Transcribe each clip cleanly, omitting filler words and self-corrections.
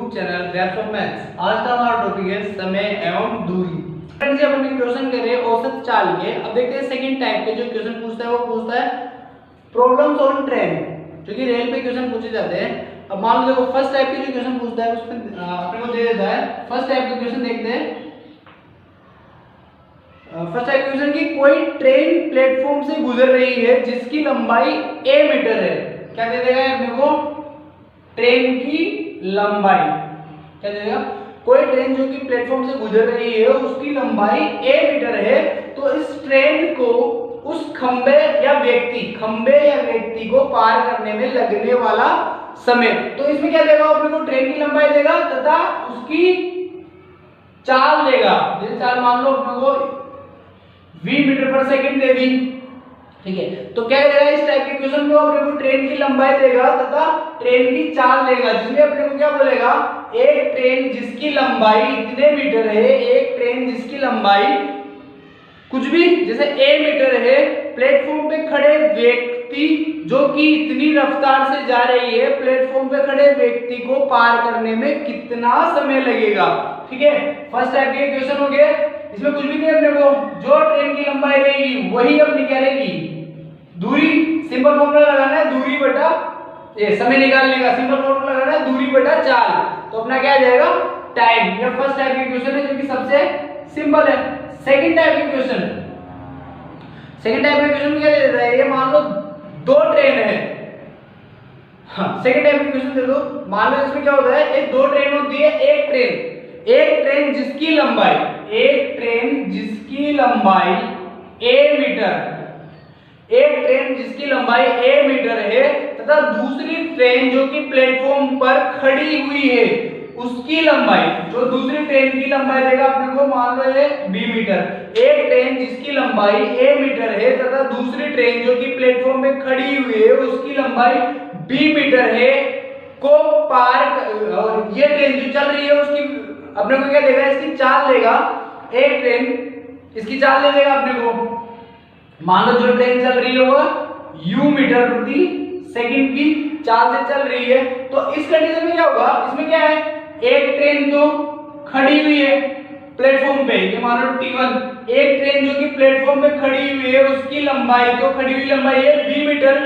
YouTube channel grapes of maths. आज का हमारा टॉपिक है समय एवं दूरी। फ्रेंड्स, जब हमने क्वेश्चन करे औसत चाल के, अब देखते हैं सेकंड टाइप के जो क्वेश्चन पूछता है वो पूछता है प्रॉब्लम्स ऑन ट्रेन, जो कि रेल पे क्वेश्चन पूछे जाते हैं। अब मान लो देखो फर्स्ट टाइप के जो क्वेश्चन पूछता है उसमें अपने को दे देता है। फर्स्ट टाइप के क्वेश्चन देखते हैं। फर्स्ट टाइप क्वेश्चन की कोई ट्रेन प्लेटफॉर्म से गुजर रही है जिसकी लंबाई a मीटर है। क्या दे देगा अपने को? ट्रेन की लंबाई क्या दे देगा? कोई ट्रेन जो कि प्लेटफॉर्म से गुजर रही है उसकी लंबाई a मीटर है, तो इस ट्रेन को उस खंबे या व्यक्ति को पार करने में लगने वाला समय, तो इसमें क्या देगा अपने को? ट्रेन की लंबाई देगा तथा उसकी चाल देगा। जैसे चाल मान लो अपने को v मीटर पर सेकंड दे दी, ठीक है, तो क्या देगा इस टाइप के क्वेश्चन में? अपने को ट्रेन की लंबाई देगा तथा ट्रेन की चाल देगा, जिसमें अपने को क्या बोलेगा? एक ट्रेन जिसकी लंबाई इतने मीटर है, एक ट्रेन जिसकी लंबाई कुछ भी जैसे a मीटर है, प्लेटफॉर्म पे खड़े व्यक्ति जो कि इतनी रफ्तार से जा रही है, प्लेटफॉर्म पे खड़े व्यक्ति को पार करने में कितना समय लगेगा। ठीक है, फर्स्ट टाइप के क्वेश्चन हो गए। इसमें कुछ भी नहीं अपने को, जो ट्रेन की लंबाई रहेगी वही अपनी क्या रहेगी? दूरी। सिंपल फॉर्मूला लगाना है दूरी बटा ये समय निकालने का, सिंपल फॉर्मूला लगाना है दूरी बटा चाल, तो अपना क्या आ जाएगा? टाइम। ये फर्स्ट टाइप के क्वेश्चन है जो कि सबसे सिंपल है। सेकंड टाइप के क्वेश्चन में क्या दे देता है? ये मान लो दो ट्रेन है। हाँ, सेकंड टाइप के क्वेश्चन दे दो। मान लो इसमें क्या होता है? एक दो ट्रेन होती है। एक ट्रेन जिसकी लंबाई a मीटर, एक ट्रेन जिसकी लंबाई a मीटर है तथा दूसरी ट्रेन जो कि प्लेटफॉर्म पर खड़ी हुई है उसकी लंबाई, जो दूसरी ट्रेन की लंबाई देगा अपने को, मान लो ये b मीटर। एक ट्रेन जिसकी लंबाई a मीटर है तथा दूसरी ट्रेन जो कि प्लेटफॉर्म पे खड़ी हुई है उसकी लंबाई b मीटर है को पार, और ये ट्रेन जो चल रही है उसकी अपने को क्या देगा? इसकी चाल देगा। एक ट्रेन इसकी चाल दे देगा अपने को। मान लो जो ट्रेन चल रही है वो u मीटर प्रति सेकंड की चाल से चल रही है, तो इस कंडीशन में क्या होगा? इसमें क्या है? एक ट्रेन तो खड़ी हुई है प्लेटफॉर्म पे, ये मान लो T1। एक ट्रेन जो कि प्लेटफॉर्म पे खड़ी हुई है उसकी लंबाई, तो खड़ी हुई लंबाई है b मीटर,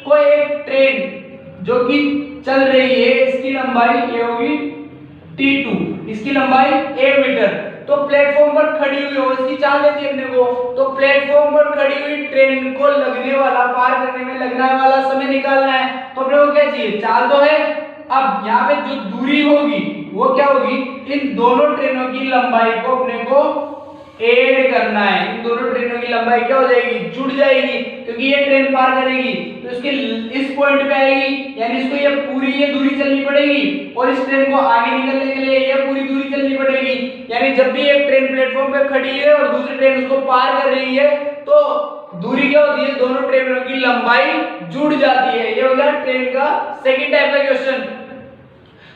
को एक ट्रेन जो कि चल रही है इसकी लंबाई ये होगी T2, इसकी लंबाई a मीटर, तो प्लेटफॉर्म पर खड़ी हुई हो इसकी चाल देती है अपने को, तो प्लेटफॉर्म पर खड़ी हुई ट्रेन को लगने वाला, पार करने में लगने वाला समय निकालना है। तो अपने को क्या चाहिए? चाल तो है। अब यहाँ पे जो दूरी होगी वो क्या होगी? इन दोनों ट्रेनों की लंबाई को अपने को ऐड करना है। इन दोनों ट्रेनों की लंबाई क्या हो जाएगी? जुड़ जाएगी, क्योंकि ये ट्रेन पार करेगी तो इसके इस पॉइंट पे आएगी, यानी इसको ये पूरी ये दूरी चलनी पड़ेगी, और इस ट्रेन को आगे निकलने के लिए ये पूरी दूरी चलनी पड़ेगी। यानी जब भी एक ट्रेन प्लेटफॉर्म पे खड़ी है और दूसरी ट्रेन उसको पार कर रही है, तो दूरी क्या होती है? दोनों ट्रेनों की लंबाई जुड़ जाती है। ये हो गया ट्रेन का सेकंड टाइप का क्वेश्चन।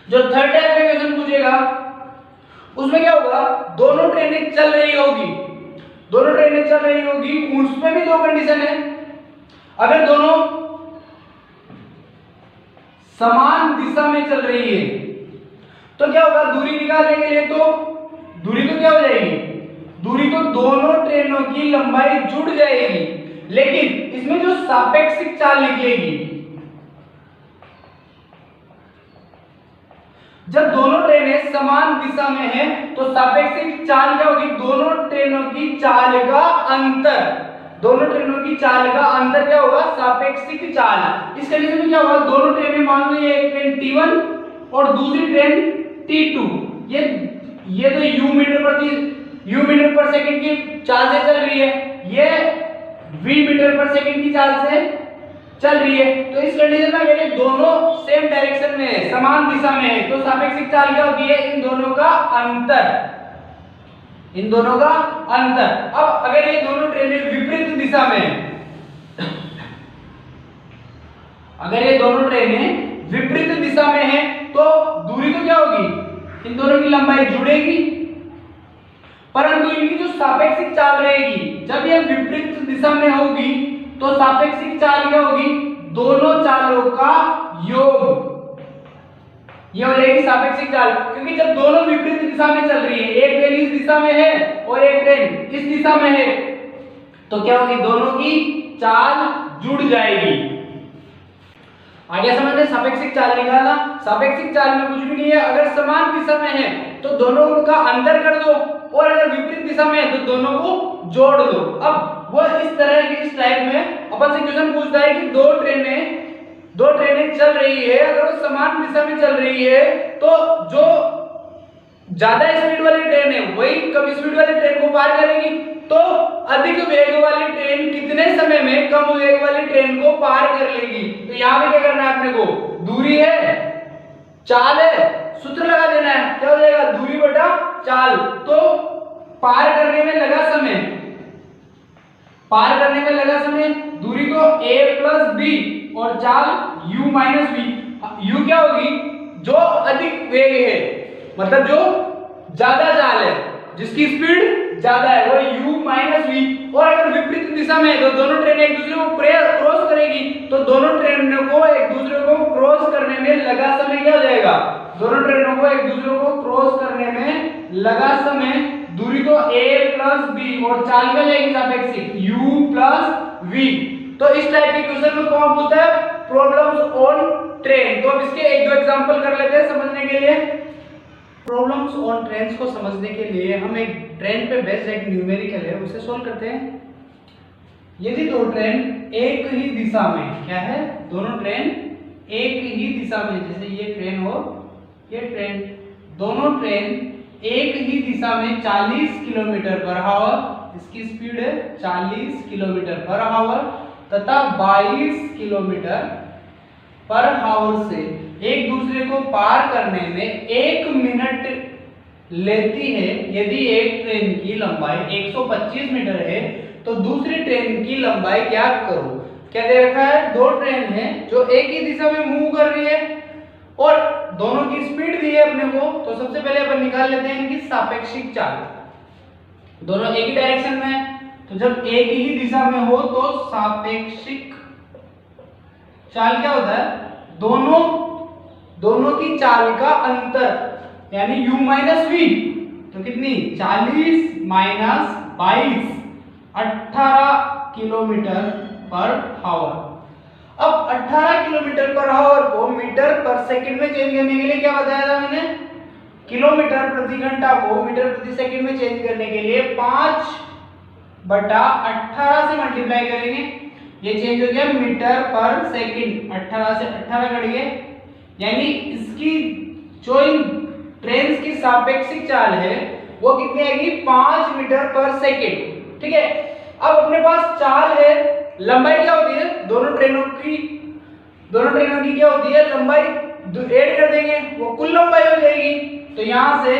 जो थर्ड टाइप का क्वेश्चन पूछेगा उसमें क्या होगा? दोनों ट्रेनें चल रही होगी, उसमें भी दो कंडीशन है। अगर दोनों समान दिशा में चल रही है तो क्या होगा? दूरी निकालने के लिए तो दूरी तो क्या हो जाएगी? दूरी तो दोनों ट्रेनों की लंबाई जुड़ जाएगी, लेकिन इसमें जो सापेक्षिक चाल निकलेगी, जब दोनों ट्रेनें समान दिशा में हैं तो सापेक्षिक चाल क्या होगी? दोनों ट्रेनों की चाल का अंतर क्या होगा? सापेक्षिक चाल। इस कंडीशन में क्या होगा? दोनों ट्रेनें मान लो ये एक ट्रेन T1 और दूसरी ट्रेन T2, ये तो u मीटर पर सेकंड की चाल से चल रही है, ये v मीटर पर सेकंड की चाल से चल रही है। तो इस कंडीशन में अगर ये दोनों सेम डायरेक्शन में है, समान दिशा में है, तो सापेक्षिक चाल क्या होती है? इन दोनों का अंतर। अब अगर ये दोनों ट्रेनें विपरीत दिशा में है, तो दूरी तो क्या होगी? इन दोनों की लंबाई जुड़ेगी, परंतु इनकी जो सापेक्षिक चाल रहेगी, जब ये विपरीत दिशा में होगी तो सापेक्षिक चाल क्या होगी? दोनों चालों का योग। ये हो जाएगी सापेक्षिक चाल, क्योंकि जब दोनों विपरीत दिशा में चल रही है, एक ट्रेन इस दिशा में है और एक ट्रेन इस दिशा में है, तो क्या होगी, दोनों की चाल जुड़ जाएगी। आगे समझते हैं सापेक्षिक चाल निकालना। सापेक्षिक चाल में कुछ भी नहीं है, अगर समान दिशा में है तो दोनों का अंतर कर दो, और अगर विपरीत दिशा में है तो दोनों को जोड़ दो। अब वो इस तरह की इस टाइप में अपन से क्वेश्चन पूछता है कि दो ट्रेनें चल रही है, अगर वो समान दिशा में चल रही है तो जो ज्यादा स्पीड वाली ट्रेन है वही कम स्पीड वाली ट्रेन को पार करेगी, तो अधिक वेग वाली ट्रेन कितने समय में कम वेग वाली ट्रेन को पार कर लेगी। तो यहाँ पे क्या करना है अपने को, दूरी है, चाल है, सूत्र लगा देना है, क्या हो जाएगा, दूरी बटा चाल। तो पार करने में लगा समय, दूरी तो a प्लस बी और चाल u माइनस बी। u क्या होगी, जो अधिक वेग है, मतलब जो ज्यादा चाल है, जिसकी स्पीड ज्यादा है, वो u माइनस वी। और अगर विपरीत दिशा में है तो दोनों ट्रेनें एक दूसरे को क्रॉस करेगी, तो दोनों ट्रेनों को एक दूसरे को क्रॉस करने में लगा समय क्या हो जाएगा, दोनों ट्रेनों को एक दूसरे को क्रॉस करने में लगा समय, दूरी तो a प्लस बी और चाल क्या जाएगी सापेक्षिक u प्लस v। तो इस टाइप के क्वेश्चन में कौन पूछता है, प्रॉब्लम्स ऑन ट्रेन। तो अब इसके एक दो एग्जांपल कर लेते हैं समझने के लिए। प्रॉब्लम्स ऑन ट्रेन्स को समझने के लिए हम एक ट्रेन पे बेस्ड एक न्यूमेरिकल है उसे सोल्व करते हैं। यदि दो ट्रेन एक ही दिशा में, क्या है, दोनों ट्रेन एक ही दिशा में, जैसे ये ट्रेन और ये ट्रेन, दोनों ट्रेन एक ही दिशा में 40 किलोमीटर पर आवर, इसकी स्पीड है 40 किलोमीटर पर आवर तथा 22 किलोमीटर पर आवर से एक दूसरे को पार करने में 1 मिनट लेती है। यदि एक ट्रेन की लंबाई 125 मीटर है तो दूसरी ट्रेन की लंबाई ज्ञात करो। क्या दे रखा है, दो ट्रेन है जो एक ही दिशा में मूव कर रही है और दोनों की स्पीड दी है अपने को। तो सबसे पहले अपन निकाल लेते हैं इनकी सापेक्षिक चाल। दोनों एक ही डायरेक्शन में है, तो जब एक ही दिशा में हो तो सापेक्षिक चाल क्या होता है, दोनों की चाल का अंतर यानी u माइनस वी। तो कितनी, 40 माइनस 22, 18 किलोमीटर पर आवर। अब 18 किलोमीटर पर आवर को मीटर पर सेकंड में चेंज करने के लिए क्या बताया था मैंने, किलोमीटर प्रति घंटा को मीटर प्रति सेकंड में चेंज करने के लिए 5/18 से मल्टीप्लाई करेंगे, ये चेंज हो गया मीटर पर सेकंड, 18 से 18 कट गए, यानी इसकी जो ट्रेन की सापेक्षिक चाल है वो कितनी आएगी, 5 मीटर पर सेकंड। ठीक है, अब अपने पास चाल है, लंबाई क्या होती है, दोनों ट्रेनों की क्या होती है, लंबाई ऐड कर देंगे वो कुल लंबाई हो जाएगी। तो यहां से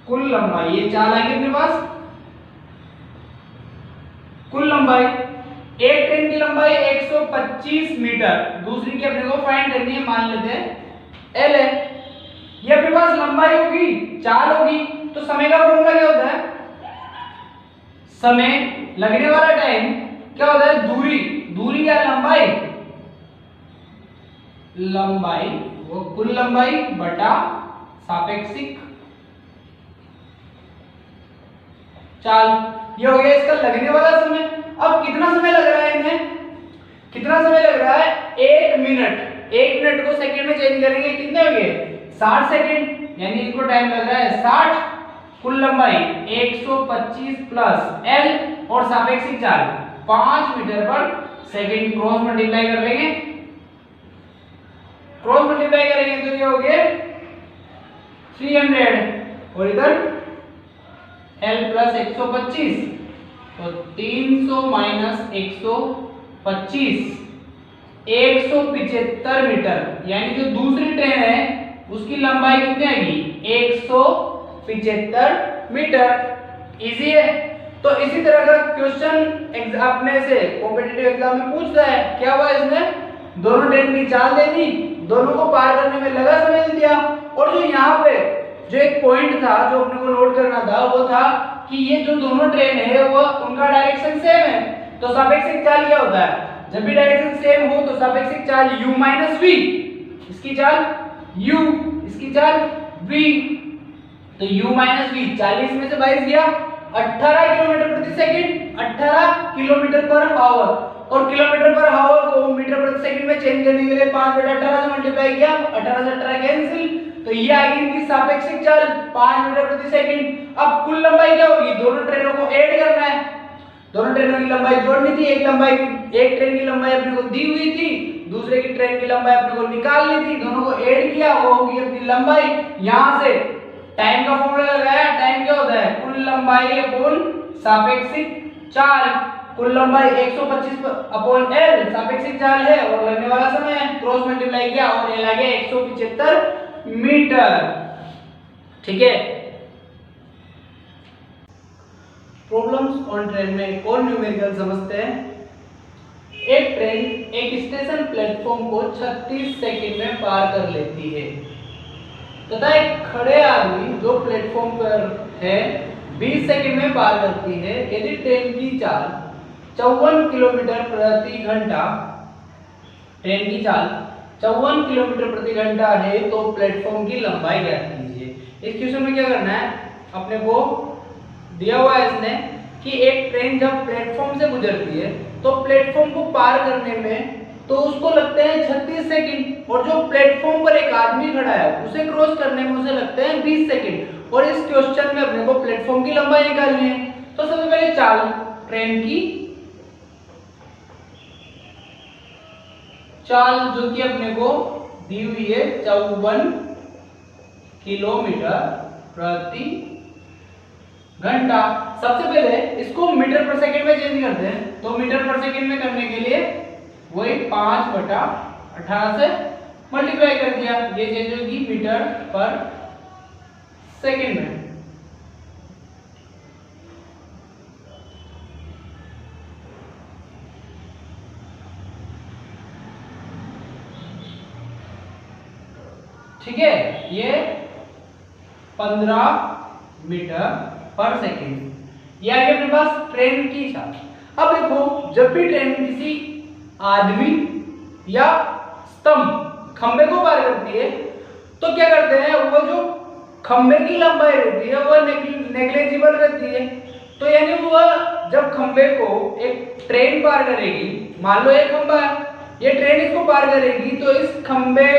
कुल लंबाई, ये चाल आएगी अपने पास, कुल लंबाई, एक ट्रेन की लंबाई 125 मीटर, दूसरी की अपने को फाइंड करनी है, मान लेते हैं L है, ये अपने पास लंबाई होगी, चाल होगी। तो समय का फॉर्मूला क्या होता है, समय लगने वाला टाइम क्या होता है, दूरी या लंबाई वो कुल लंबाई बटा सापेक्षिक चाल, ये हो गया इसका लगने वाला समय। अब कितना समय लग रहा है इन्हें, कितना समय लग रहा है, 1 मिनट। 1 मिनट को सेकंड में चेंज करेंगे, कितने हो गए, 60 सेकंड, यानी इनको टाइम लग रहा है 60। कुल लंबाई 125 प्लस L और सापेक्षिक चाल 5 मीटर पर सेकंड, क्रॉस मल्टीप्लाई कर लेंगे, तो ये हो गए 300 और इधर L प्लस 125, तो 300 माइनस 125, 175 मीटर, यानी जो दूसरी ट्रेन है उसकी लंबाई कितनी आएगी, 175 मीटर। इजी है। तो इसी तरह का क्वेश्चन अपने से कॉम्पिटिटिव एग्जाम में पूछता है, क्या हुआ इसमें, दोनों ट्रेन की चाल दे दी, दोनों को पार करने में लगा समय दिया, और जो यहाँ पे जो एक पॉइंट था जो अपने को नोट करना था वो था कि ये जो दोनों ट्रेन है वो उनका डायरेक्शन सेम है। तो सापेक्षिक चाल क्या होता है, जब भी डायरेक्शन सेम हो तो सापेक्षिक चाल u माइनस वी। इसकी चाल u, इसकी चाल v, तो u माइनस v, 40 में से 22 गया 18 किलोमीटर प्रति सेकंड, 18 किलोमीटर पर आवर, और किलोमीटर पर आवर को मीटर प्रति सेकंड में चेंज करने के लिए 5/18 से मल्टीप्लाई किया, 18 से 18 कैंसिल, तो ये आ गई इनकी सापेक्षिक चाल 5 मीटर प्रति सेकंड। अब कुल लंबाई क्या होगी, दोनों ट्रेनों को ऐड करना है, दोनों ट्रेनों की लंबाई जोड़नी थी, एक ट्रेन की लंबाई अपने को दी हुई थी, दूसरे की ट्रेन की लंबाई अपने को निकालनी थी, दोनों को ऐड किया, वो होगी अपनी लंबाई। यहां से टाइम का फॉर्मूला लगाया, टाइम क्या होता है, कुल लंबाई अपॉन सापेक्षिक चाल, कुल लंबाई 125 अपॉन l सापेक्षिक चाल है, और लगने वाला समय है, क्रॉस मल्टीप्लाई किया और l आ गया 175 मीटर। ठीक है, प्रॉब्लम्स ऑन ट्रेन में एक और न्यूमेरिकल समझते हैं। एक ट्रेन एक स्टेशन प्लेटफॉर्म को 36 सेकंड में पार कर लेती है तथा एक खड़े आदमी जो प्लेटफॉर्म पर है 20 सेकंड में पार करती है। यदि ट्रेन की चाल 54 किलोमीटर प्रति घंटा, ट्रेन की चाल 54 किलोमीटर प्रति घंटा है तो प्लेटफॉर्म की लंबाई ज्ञात कीजिए। इस क्वेश्चन में क्या करना है, अपने को दिया हुआ है इसने कि एक ट्रेन जब प्लेटफॉर्म से गुजरती है तो प्लेटफॉर्म को पार करने में तो उसको लगते हैं 36 सेकंड, और जो प्लेटफॉर्म पर एक आदमी खड़ा है उसे क्रॉस करने में उसे लगते हैं 20 सेकंड। और इस क्वेश्चन में अपने को प्लेटफॉर्म की लंबाई निकालनी है। तो सबसे पहले चाल ट्रेन की चाल जो कि अपने को दी हुई है 54 किलोमीटर प्रति घंटा। सबसे पहले इसको मीटर पर सेकंड में चेंज करते हैं, तो मीटर पर सेकंड में करने के लिए वही 5/18 से मल्टीप्लाई कर दिया, ये चेंज होगी मीटर पर सेकंड में। ठीक है, ये 15 मीटर पर सेकंड। ये आ गया अपने पास ट्रेन की चाल। अब देखो, जब भी ट्रेन किसी आदमी या स्तंभ खंबे को पार करती है तो क्या करते हैं, वो जो खंबे की लंबाई रहती है वो नेग्लिजिबल रहती है। तो यानी वो जब खंबे को एक ट्रेन पार करेगी, मान लो एक खंबा है, ये ट्रेन इसको पार करेगी, तो इस खंबे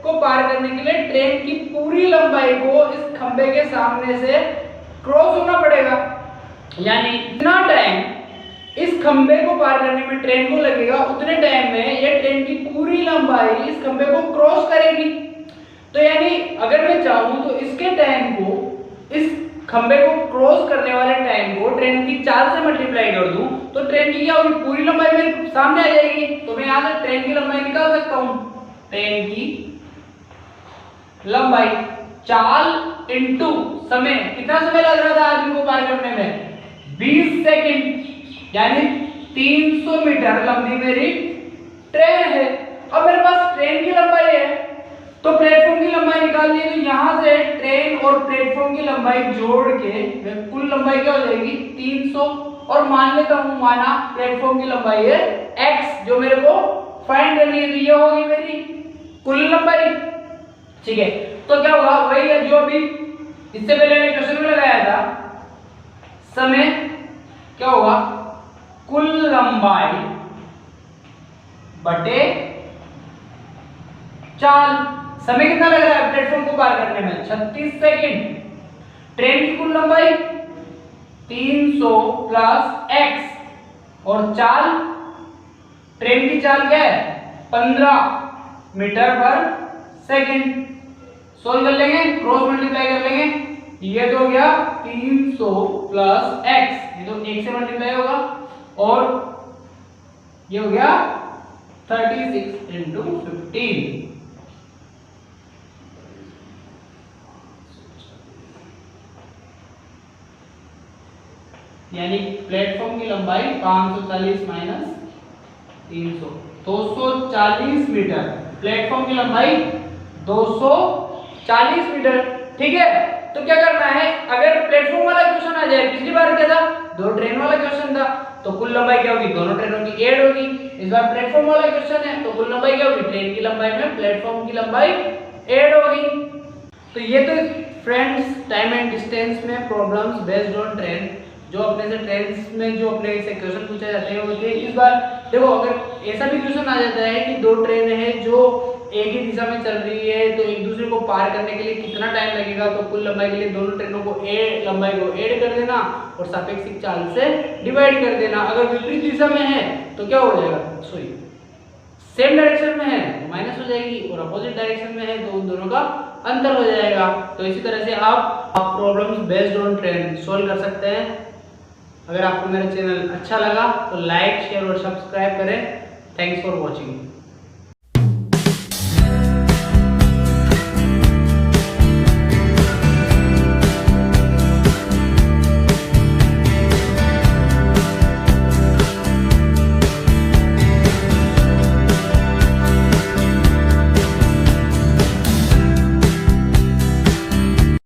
को पार करने के लिए ट्रेन की पूरी लंबाई को इस खंबे के सामने से क्रॉस होना पड़ेगा। यानी इतना टाइम इस खंबे को पार करने में ट्रेन को लगेगा, उतने टाइम में ये ट्रेन की पूरी लंबाई इस खंबे को क्रॉस करेगी। तो यानी अगर मैं चाहूं तो इसके टाइम को, इस खंबे को क्रॉस करने वाले टाइम को ट्रेन की चाल से मल्टीप्लाई कर दूं तो ट्रेन की क्या होगी, पूरी लंबाई मेरे सामने आ जाएगी। तो मैं यहां से ट्रेन की लंबाई निकाल सकता हूं। ट्रेन की लंबाई चाल इनटू समय, कितना समय लग रहा था आदमी को पार करने में, 20 सेकंड, यानी 300 मीटर लंबी मेरी ट्रेन है। अब मेरे पास ट्रेन की लंबाई है तो प्लेटफॉर्म की लंबाई निकालनी है, तो यहां से ट्रेन और प्लेटफॉर्म की लंबाई जोड़ के कुल लंबाई क्या हो जाएगी 300। और मान लेता हूं, माना प्लेटफॉर्म की लंबाई है x, जो मेरे को फाइंड करनी है, तो ये होगी मेरी कुल लंबाई। ठीक है, तो क्या होगा, वही है जो अभी इससे पहले मैंने क्वेश्चन में लगाया था, समय क्या होगा, कुल लंबाई बटे चाल। समय कितना लग रहा है प्लेटफॉर्म को पार करने में, 36 सेकंड। ट्रेन की कुल लंबाई 300 प्लस x, और चाल, ट्रेन की चाल क्या है 15 मीटर पर सेकंड। सोल्व कर लेंगे, क्रॉस मल्टीप्लाई कर लेंगे, ये तो हो गया 300 प्लस x, ये तो 1 से मल्टीप्लाई होगा, और ये हो गया 36 इंटू 15। यानी प्लेटफॉर्म की लंबाई 540 माइनस 300, 240 मीटर। प्लेटफॉर्म की लंबाई 240 मीटर। ठीक है, तो क्या करना है, अगर प्लेटफॉर्म वाला क्वेश्चन आ जाए, पिछली बार क्या था दो ट्रेन वाला क्वेश्चन था, तो कुल लंबाई क्या होगी, दोनों ट्रेनों की ऐड होगी। इस बार प्लेटफॉर्म वाला क्वेश्चन है, तो कुल लंबाई क्या होगी, ट्रेन की लंबाई में प्लेटफॉर्म की लंबाई ऐड होगी। तो ये तो फ्रेंड्स टाइम एंड डिस्टेंस में प्रॉब्लम्स बेस्ड ऑन ट्रेन, जो अपने से ट्रेन में जो अपने से क्वेश्चन पूछे जाते हैं होते हैं। इस बार देखो अगर ऐसा भी क्वेश्चन आ जाता है कि दो ट्रेन है जो एक ही दिशा में चल रही है, तो एक दूसरे को पार करने के लिए कितना टाइम लगेगा, तो कुल लंबाई के लिए दोनों ट्रेनों को लंबाई को ऐड कर देना और सापेक्षिक चाल से डिवाइड कर देना। अगर विपरीत दिशा में है तो क्या हो जाएगा, सॉरी सेम डायरेक्शन में है तो माइनस हो जाएगी, और अपोजिट डायरेक्शन में है तो उन दोनों का अंतर हो जाएगा। तो इसी तरह से आप problems based on train solve कर सकते हैं। अगर आपको मेरा चैनल अच्छा लगा तो लाइक शेयर और सब्सक्राइब करें। Thanks for watching.